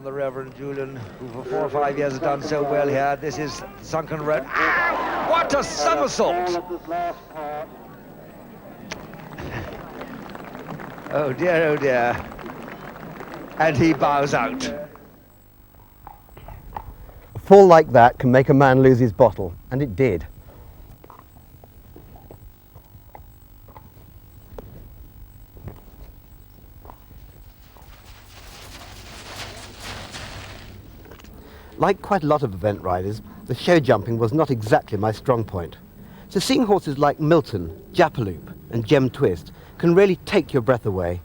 on the Reverend Julian, who for 4 or 5 years has done so well here. This is Sunken Road. Ah, what a somersault! Oh dear, oh dear. And he bows out. A fall like that can make a man lose his bottle, and it did. Like quite a lot of event riders, the show jumping was not exactly my strong point. So seeing horses like Milton, Japaloop and Gem Twist can really take your breath away.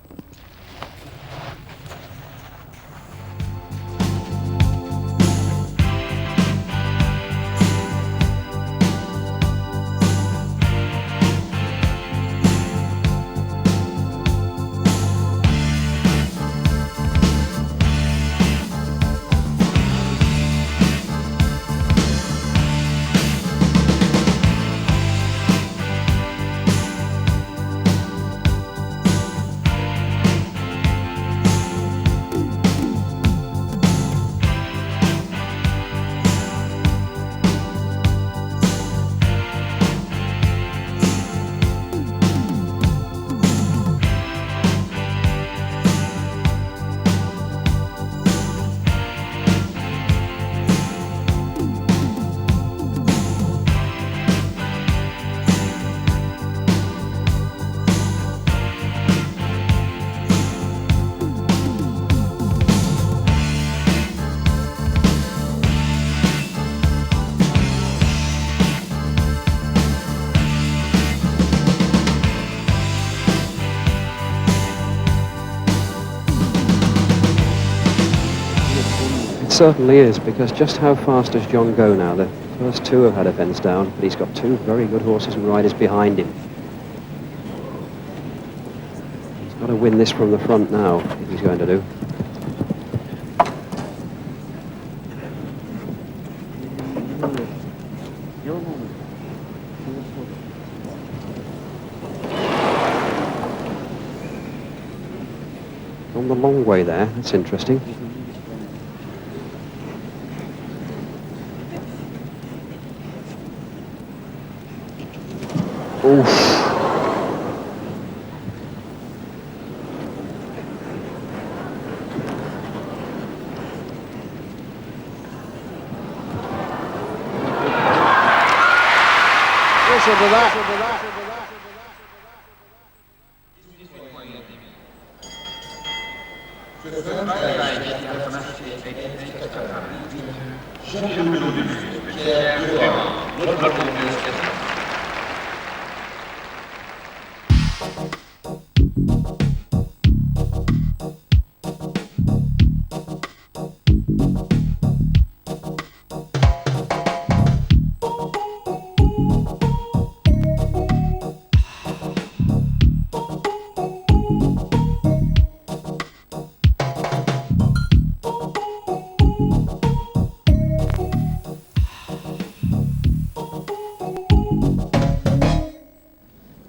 Certainly is, because just how fast does John go now? The first two have had events down, but he's got two very good horses and riders behind him. He's got to win this from the front now, if he's going to do. On the long way there, that's interesting. Oof. Listen to that.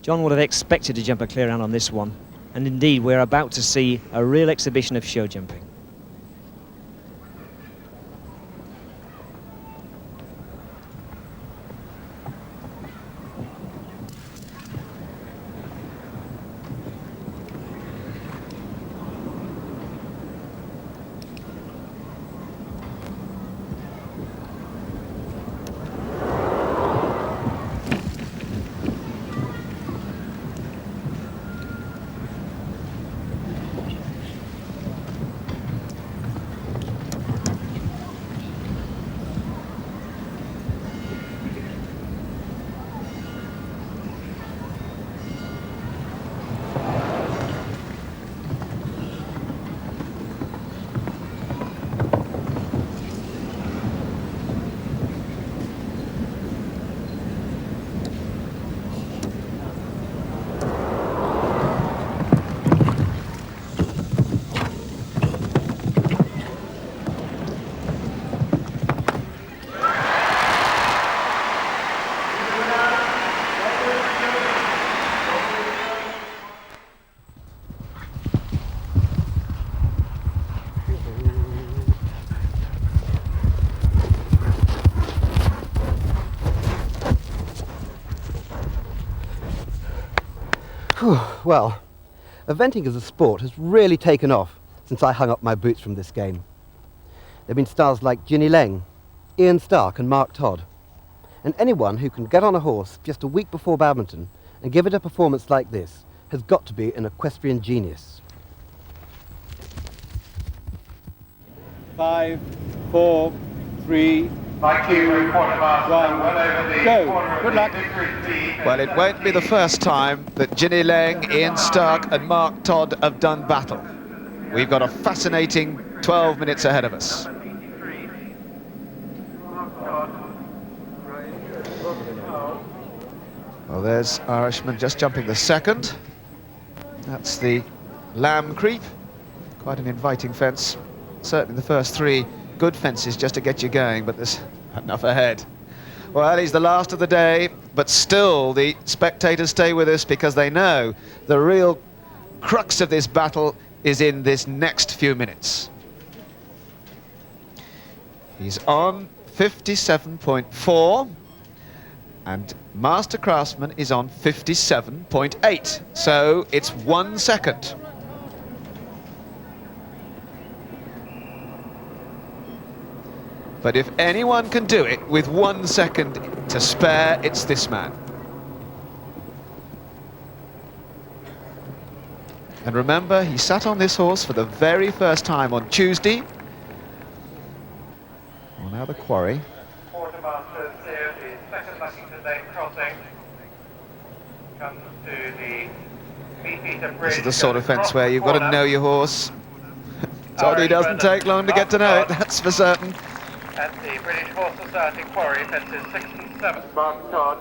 John would have expected to jump a clear round on this one, and indeed we're about to see a real exhibition of show jumping. Well, eventing as a sport has really taken off since I hung up my boots from this game. There have been stars like Ginny Leng, Ian Stark and Mark Todd. And anyone who can get on a horse just a week before badminton and give it a performance like this has got to be an equestrian genius. 5, 4, 3, Like you, quartermaster, One. well over the Go. corner of Good the luck. victory speed. Well, it won't be the first time that Ginny Leng, Ian Stark and Mark Todd have done battle. We've got a fascinating 12 minutes ahead of us. Well, there's Irishman just jumping the second. That's the Lamb Creep. Quite an inviting fence. Certainly the first three good fences just to get you going, but there's enough ahead. Well, he's the last of the day, but still the spectators stay with us because they know the real crux of this battle is in this next few minutes. He's on 57.4 and Master Craftsman is on 57.8, so it's 1 second. But if anyone can do it with 1 second to spare, it's this man. And remember, he sat on this horse for the very first time on Tuesday. Well, now the quarry. Quartermaster here, the second Luckington Lane crossing. Comes to the Meat-Eater Bridge. This is the sort of fence where you've got to know your horse. Toddy doesn't take long to get to know it, that's for certain. At the British Horse Society quarry, fences 67. Mark Todd.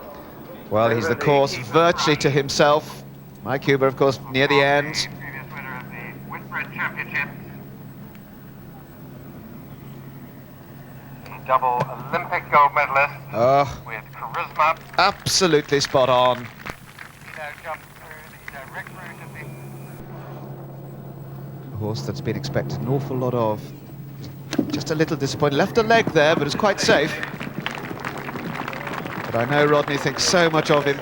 Well, he's the course virtually to himself. Mike Huber, of course, near the end. Previous winner of the Whitbread Championship. The double Olympic gold medalist Oh, with charisma. absolutely spot on. He now jumps through the direct route of the A horse that's been expected an awful lot of. Just a little disappointed. Left a leg there, but it's quite safe. But I know Rodney thinks so much of him.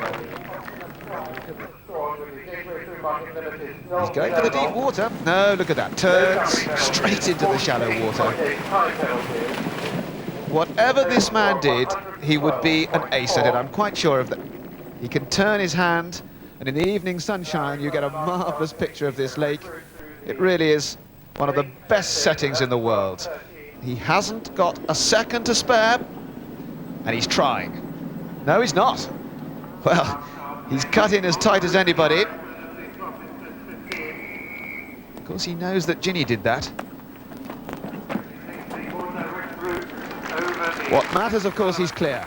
He's going for the deep water. No, look at that. Turns straight into the shallow water. Whatever this man did, he would be an ace at it. I'm quite sure of that. He can turn his hand, and in the evening sunshine, you get a marvellous picture of this lake. It really is one of the best settings in the world. He hasn't got a second to spare, and he's trying. No, he's not. Well, he's cut in as tight as anybody. Of course, he knows that Ginny did that. What matters, of course, he's clear.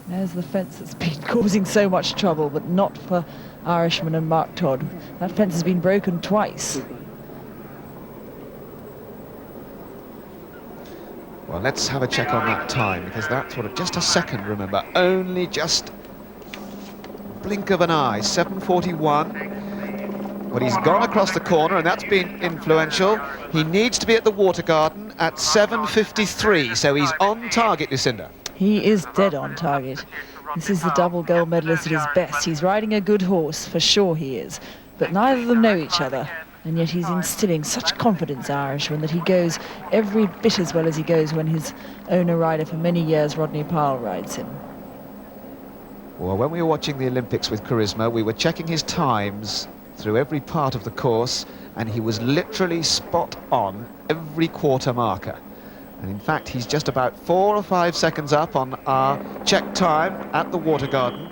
There's the fence that's been causing so much trouble, but not for Irishman and Mark Todd. That fence has been broken twice. Well, let's have a check on that time, because that's what, just a second, remember, only just blink of an eye, 7:41. But he's gone across the corner, and that's been influential. He needs to be at the Water Garden at 7:53, so he's on target, Lucinda. He is dead on target. This is the double gold medalist at his best. He's riding a good horse, for sure he is. But neither of them know each other. And yet he's instilling such confidence, Irishman, that he goes every bit as well as he goes when his owner rider for many years, Rodney Powell, rides him. Well, when we were watching the Olympics with Charisma, we were checking his times through every part of the course, and he was literally spot on every quarter marker. And in fact, he's just about 4 or 5 seconds up on our check time at the Water Garden.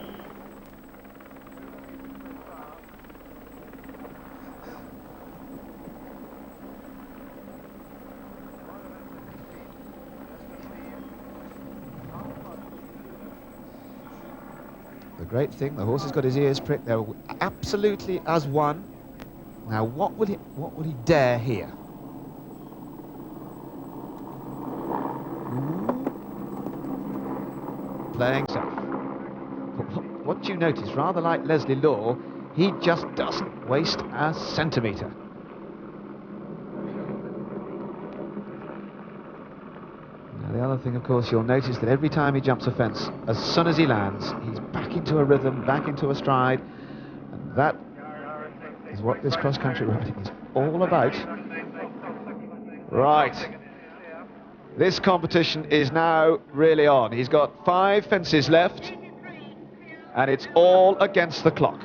The great thing, the horse has got his ears pricked. They're absolutely as one. Now, what will he dare here? Playing safe. But what do you notice? Rather like Leslie Law, he just doesn't waste a centimetre. Now, the other thing, of course, you'll notice that every time he jumps a fence, as soon as he lands, he's back into a rhythm, back into a stride, and that what this cross-country riding is all about. Right. This competition is now really on. He's got 5 fences left, and it's all against the clock.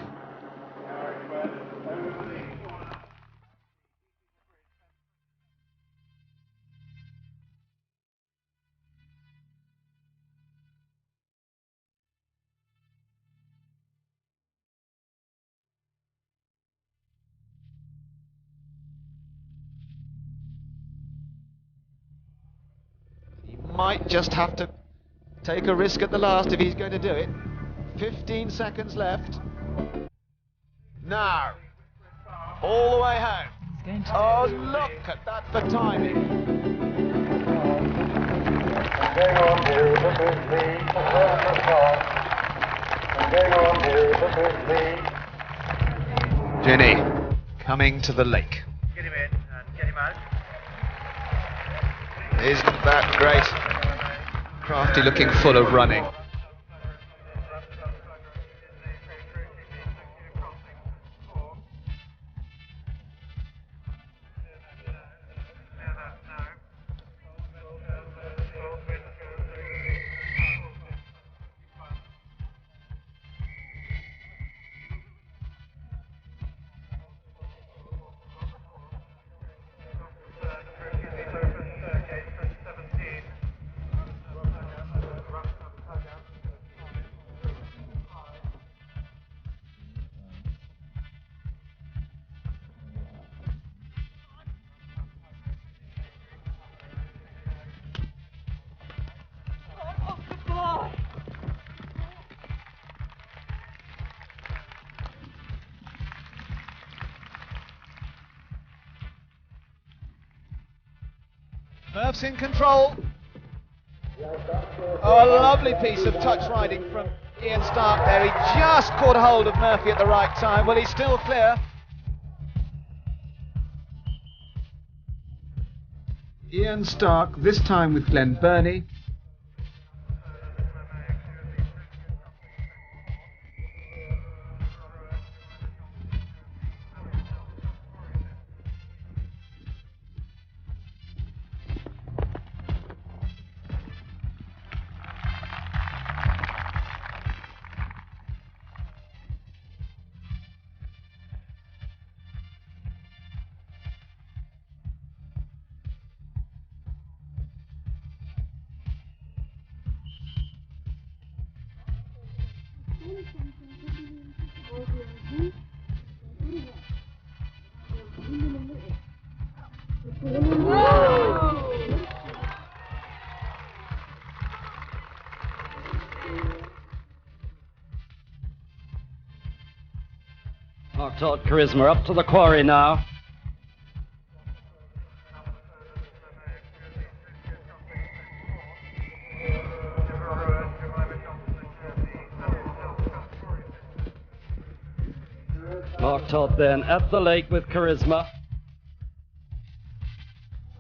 Might just have to take a risk at the last if he's going to do it. 15 seconds left. Now, all the way home. He's going to Oh, look at that for timing. Going on here, this is the first start. Going on here, this is the... Jenny, coming to the lake. Get him in and get him out. Isn't that great? Crafty looking full of running. Murph's in control. Oh, a lovely piece of touch riding from Ian Stark there. He just caught hold of Murphy at the right time. Well, he's still clear. Ian Stark, this time with Glenn Burney. Mark Charisma up to the quarry now. Mark Todd then at the lake with Charisma.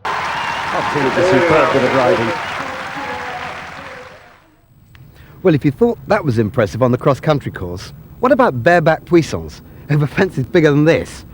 Absolutely superb bit of riding. Well, if you thought that was impressive on the cross-country course, what about bareback puissance over fences bigger than this?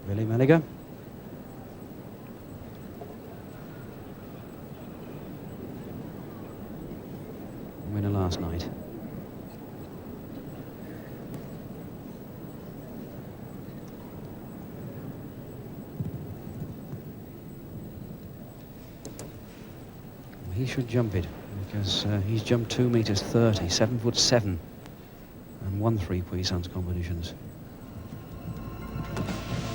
Really, Meliger? Winner last night. He should jump it because he's jumped 2 meters 30, 7'7", and won 3 puissance competitions.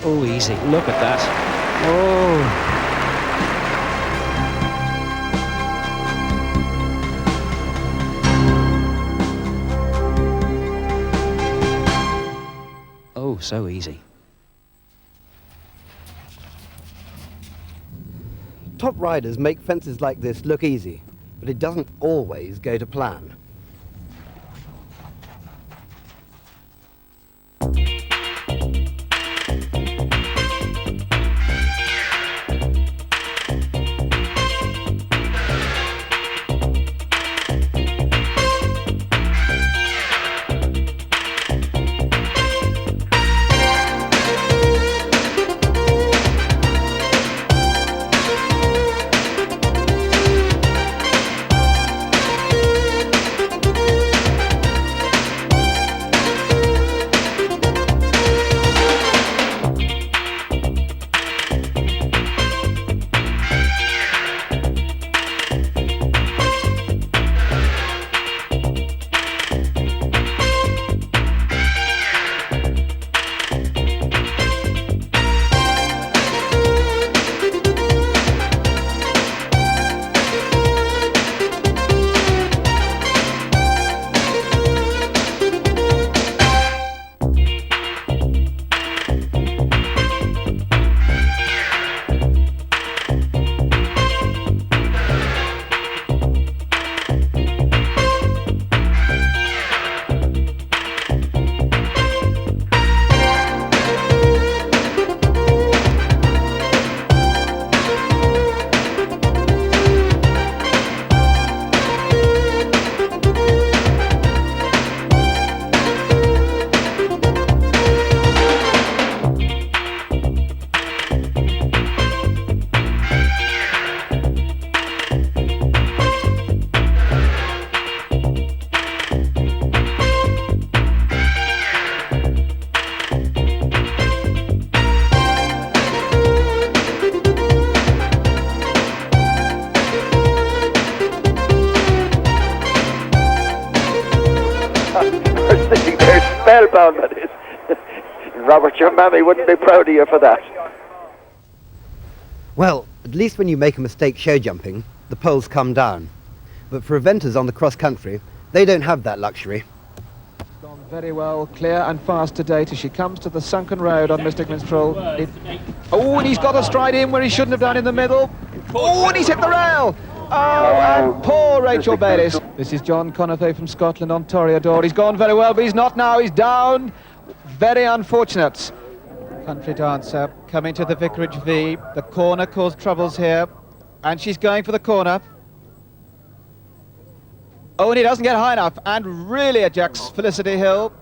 Oh, easy. Look at that. Oh. so easy. Top riders make fences like this look easy, but it doesn't always go to plan. Sitting there spellbound, that is. Robert, your mammy wouldn't be proud of you for that. Well, at least when you make a mistake show jumping, the poles come down. But for eventers on the cross country, they don't have that luxury. Gone very well, clear and fast to date as she comes to the sunken road on Mystic Minstrel. Oh, and he's got a stride in where he shouldn't have done in the middle. Oh, and he's hit the rail. Oh, and poor Rachel Bayliss. This is John Conathay from Scotland on Toreador. He's gone very well, but he's not now. He's down. Very unfortunate. Country dancer coming to the Vicarage V. The corner caused troubles here. And she's going for the corner. Oh, and he doesn't get high enough. And really ejects Felicity Hill.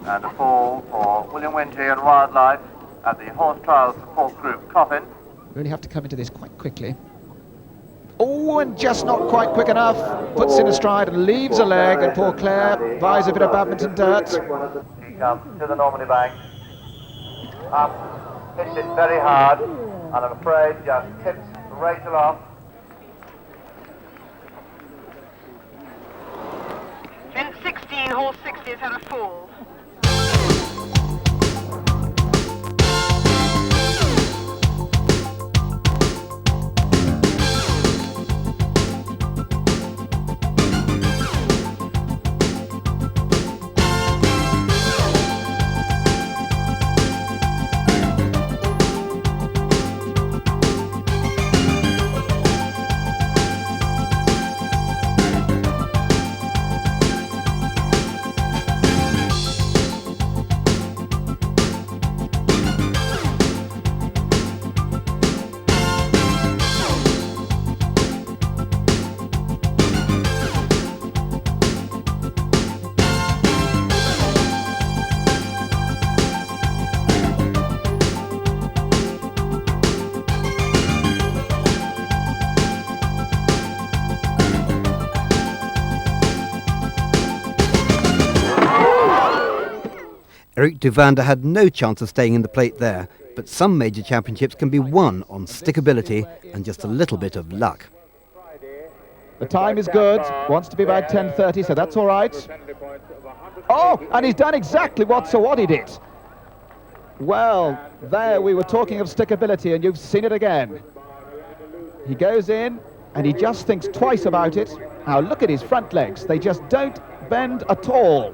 And a fall for William Winty and Wildlife at the horse trials support group Coffin. Really have to come into this quite quickly. Oh, and just not quite quick enough. Puts in a stride and leaves a leg, and poor Claire buys a bit of badminton dirt. He comes to the Normandy bank. Up, hits it very hard, and I'm afraid just tips Rachel off. Fence 16, horse 60 has had a fall. Eric Duvander had no chance of staying in the plate there, but some major championships can be won on stickability and just a little bit of luck. The time is good, wants to be about 10:30, so that's all right. Oh, and he's done exactly what Sir Waddy did. Well, there we were talking of stickability, and you've seen it again. He goes in, and he just thinks twice about it, Now look at his front legs. They just don't bend at all.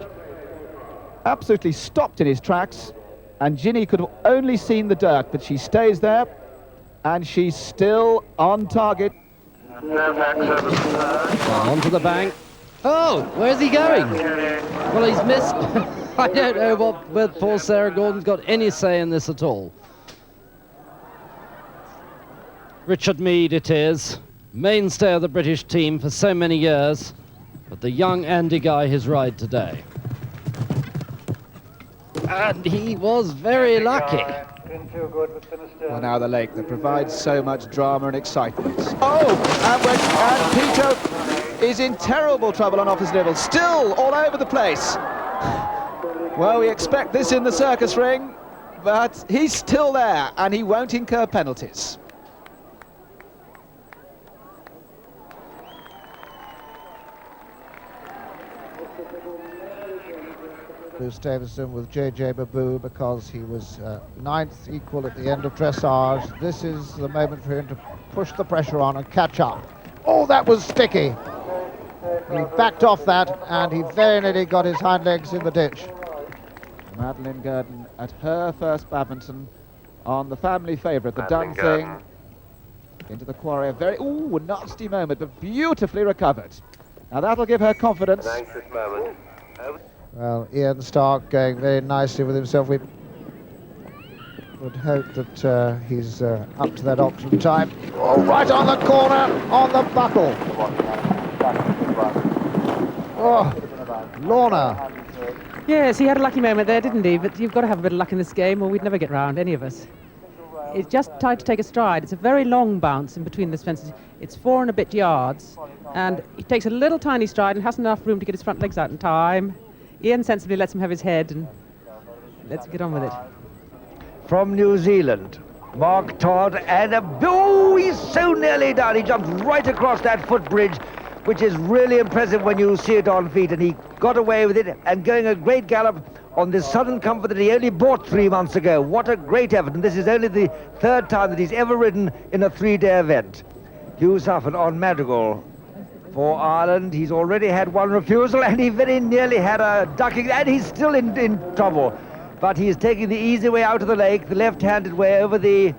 Absolutely stopped in his tracks. And Ginny could have only seen the dirt, but she stays there. And she's still on target. Onto the bank. Oh, where's he going? Well, he's missed. I don't know whether poor Sarah Gordon's got any say in this at all. Richard Mead it is, mainstay of the British team for so many years, but the young Andy Guy his ride today. And he was very lucky. Well, now the lake that provides so much drama and excitement. Oh, and Peter is in terrible trouble on office level, still all over the place. Well, we expect this in the circus ring, but he's still there, and he won't incur penalties. Bruce Davison with J.J. Babu because he was ninth equal at the end of dressage. This is the moment for him to push the pressure on and catch up. Oh, that was sticky. He backed off that and he very nearly got his hind legs in the ditch. Madeline Gurdon at her first badminton on the family favourite, the done thing. Into the quarry, a very, ooh, nasty moment, but beautifully recovered. Now that'll give her confidence. Well, Ian Stark going very nicely with himself. We would hope that he's up to that optimum time. Oh, right on the corner, on the buckle. Oh, Lorna. Yes, he had a lucky moment there, didn't he? But you've got to have a bit of luck in this game or we'd never get round, any of us. It's just tried to take a stride. It's a very long bounce in between the fences. It's 4 and a bit yards. And he takes a little tiny stride and hasn't enough room to get his front legs out in time. Ian sensibly lets him have his head and lets him get on with it. From New Zealand, Mark Todd, and he's so nearly down. He jumped right across that footbridge, which is really impressive when you see it on feet, and he got away with it and going a great gallop on this Southern Comfort that he only bought 3 months ago. What a great effort, and this is only the 3rd time that he's ever ridden in a 3-day event. Hugh Suffin on Madrigal. For Ireland, he's already had 1 refusal, and he very nearly had a ducking, and he's still in trouble. But he's taking the easy way out of the lake, the left-handed way over the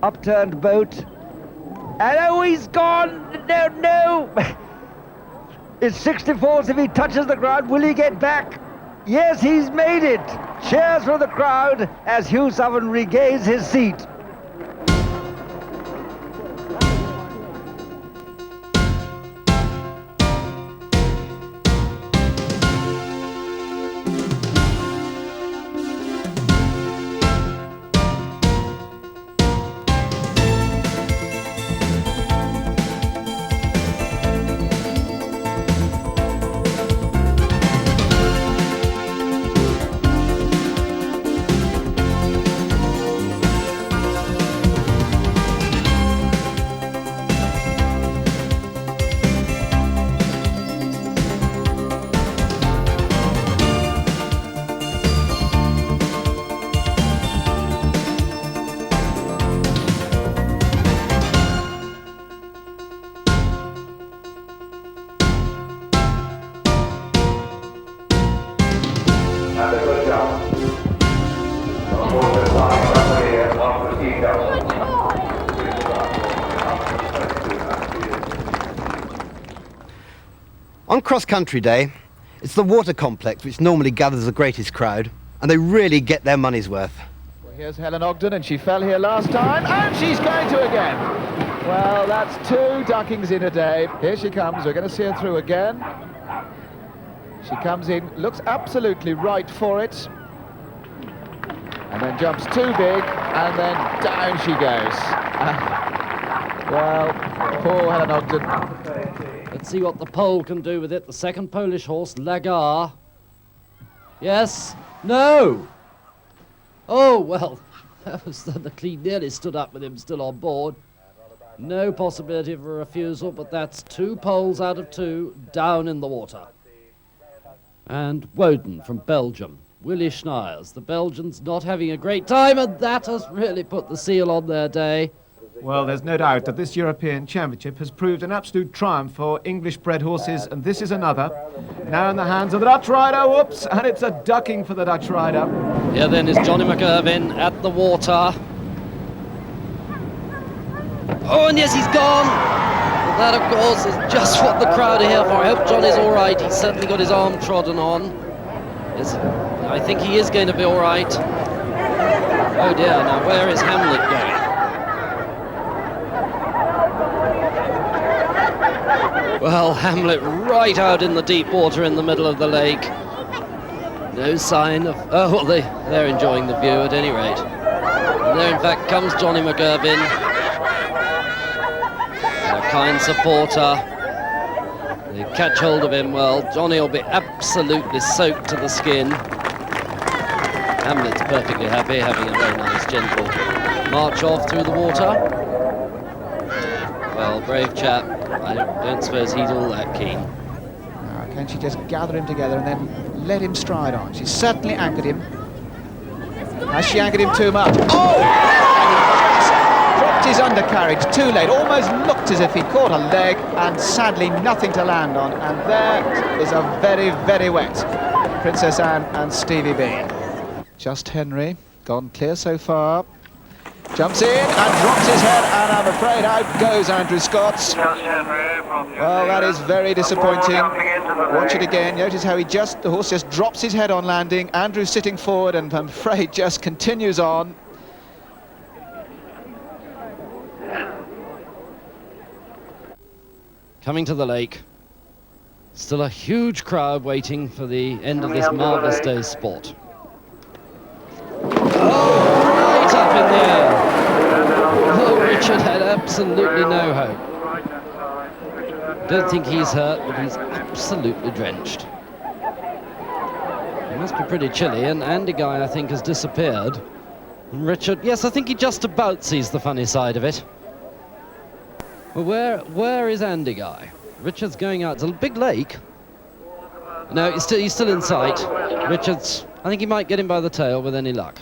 upturned boat. And oh, he's gone! No! It's 64s if he touches the ground. Will he get back? Yes, he's made it! Cheers from the crowd as Hugh Suffin regains his seat. On cross-country day, it's the water complex which normally gathers the greatest crowd, and they really get their money's worth. Well, here's Helen Ogden, and she fell here last time, and she's going to again. Well, that's 2 duckings in a day. Here she comes. We're going to see her through again. She comes in, looks absolutely right for it, and then jumps too big, and then down she goes. Well, poor Helen Ogden. Let's see what the pole can do with it. The second Polish horse, Lagar. Yes? No! Oh, well, that was the clean nearly stood up with him still on board. No possibility of a refusal, but that's 2 poles out of 2 down in the water. And Woden from Belgium, Willie Schneers. The Belgians not having a great time, and that has really put the seal on their day. Well, there's no doubt that this European Championship has proved an absolute triumph for English-bred horses, and this is another. Now in the hands of the Dutch rider, whoops, and it's a ducking for the Dutch rider. Here then is Johnny McIrvin at the water. Oh, and yes, he's gone. Well, that, of course, is just what the crowd are here for. I hope Johnny's all right. He's certainly got his arm trodden on. Yes, I think he is going to be all right. Oh dear, now where is Hamlet going? Well, Hamlet right out in the deep water in the middle of the lake. No sign of... Oh, well, they're enjoying the view at any rate. And there, in fact, comes Johnny McIrvin. A kind supporter. They catch hold of him. Well, Johnny will be absolutely soaked to the skin. Hamlet's perfectly happy, having a very nice, gentle march off through the water. Well, brave chap. I don't suppose he's all that keen. Can she just gather him together and then let him stride on? She's certainly anchored him. Has she anchored him too much? Oh! And he just dropped his undercarriage too late. Almost looked as if he caught a leg, and sadly nothing to land on. And there is a very, very wet Princess Anne and Stevie B. Just Henry, gone clear so far. Jumps in and drops his head, and I'm afraid out goes Andrew Scott. Well, that is very disappointing. Watch it again. Notice how the horse just drops his head on landing. Andrew sitting forward, and I'm afraid just continues on. Coming to the lake. Still a huge crowd waiting for the end of this marvellous day's sport. Oh, right up in the air. Oh, Richard had absolutely no hope. Don't think he's hurt, but he's absolutely drenched. It must be pretty chilly, and Andy Guy, I think, has disappeared. And Richard, yes, I think he just about sees the funny side of it. Well, where is Andy Guy? Richard's going out. It's a big lake. No, he's still in sight. Richard's, I think he might get him by the tail with any luck.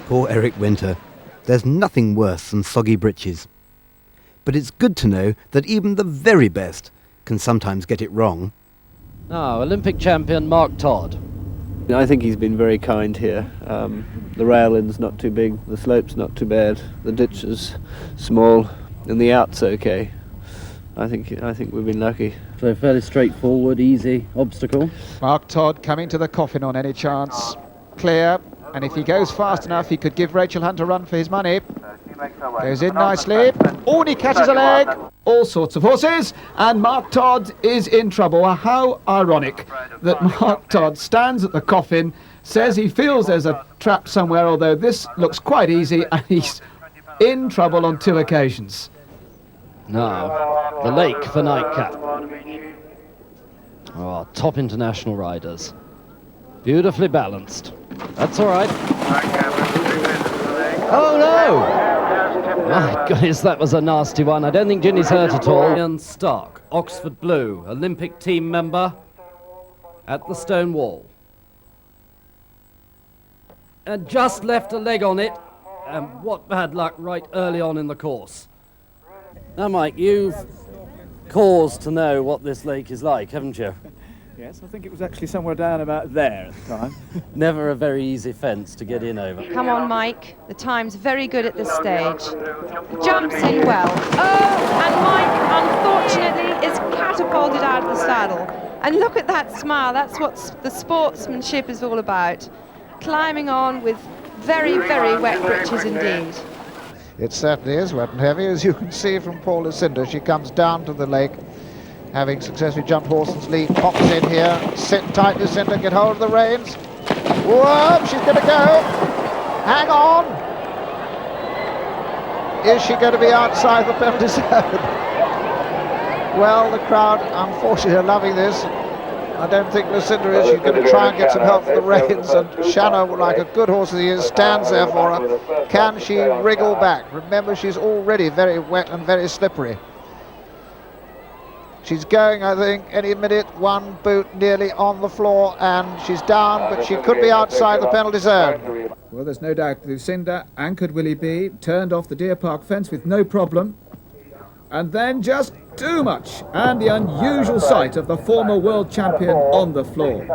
Poor Eric Winter. There's nothing worse than soggy britches. But it's good to know that even the very best can sometimes get it wrong. Now, Olympic champion Mark Todd. I think he's been very kind here. The railing's not too big, the slope's not too bad, the ditch is small, and the out's okay. I think we've been lucky. So fairly straightforward, easy obstacle. Mark Todd coming to the coffin on any chance. Clear, and if he goes fast enough, he could give Rachel Hunt a run for his money. Goes in nicely. Oh, and he catches a leg. All sorts of horses, and Mark Todd is in trouble. How ironic that Mark Todd stands at the coffin, says he feels there's a trap somewhere, although this looks quite easy, and he's in trouble on 2 occasions. Now, the Lake for nightcap. Oh, top international riders. Beautifully balanced. That's all right. Oh, no! My goodness, that was a nasty one. I don't think Ginny's hurt at all. Ian Stark, Oxford Blue, Olympic team member at the stone wall. And just left a leg on it. And what bad luck right early on in the course. Now, Mike, you've cause to know what this lake is like, haven't you? Yes, I think it was actually somewhere down about there at the time. Never a very easy fence to get in over. Come on, Mike. The time's very good at this stage. Jumps in well. Oh, and Mike, unfortunately, is catapulted out of the saddle. And look at that smile. That's what the sportsmanship is all about. Climbing on with very, very wet breeches indeed. It certainly is wet and heavy, as you can see from Paul Lucinda. She comes down to the lake, having successfully jumped Horson's lead, pops in here, sit tight, Lucinda, get hold of the reins. Whoa, she's going to go. Hang on. Is she going to be outside the penalty zone? Well, the crowd, unfortunately, are loving this. I don't think Lucinda is. She's going to try and get some help for the reins, and Shanna, like a good horse as he is, stands there for her. Can she wriggle back? Remember, she's already very wet and very slippery. She's going, I think, any minute. One boot nearly on the floor, and she's down, but she could be outside the penalty zone. Well, there's no doubt Lucinda anchored Willie B, turned off the Deer Park fence with no problem, and then just too much, and the unusual sight of the former world champion on the floor.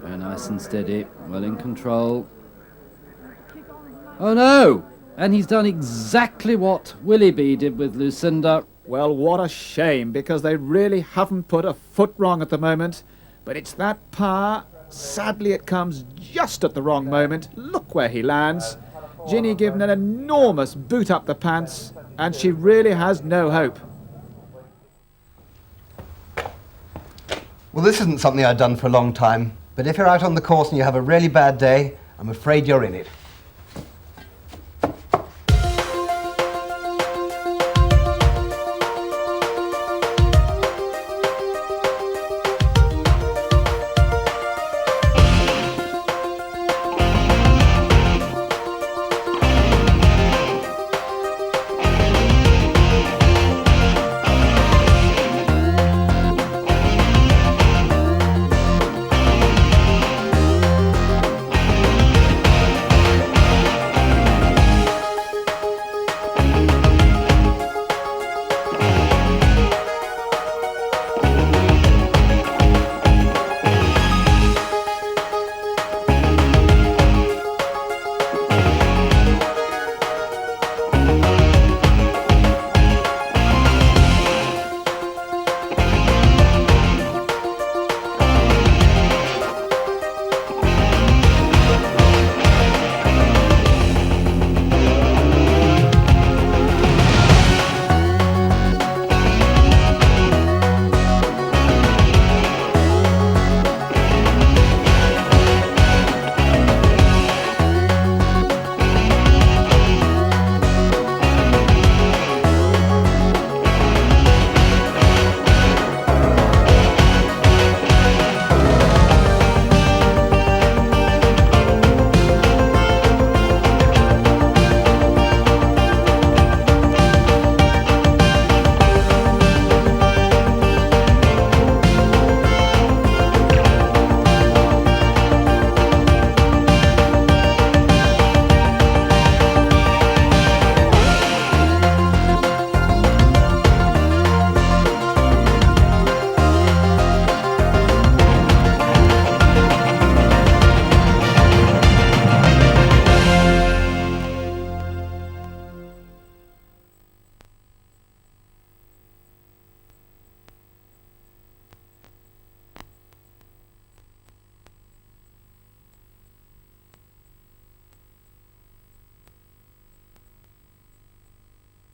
Very nice and steady, well in control. Oh no! And he's done exactly what Willoughby did with Lucinda. Well, what a shame, because they really haven't put a foot wrong at the moment. But it's that power. Sadly, it comes just at the wrong moment. Look where he lands. Ginny given an enormous boot up the pants, and she really has no hope. Well, this isn't something I've done for a long time, but if you're out on the course and you have a really bad day, I'm afraid you're in it.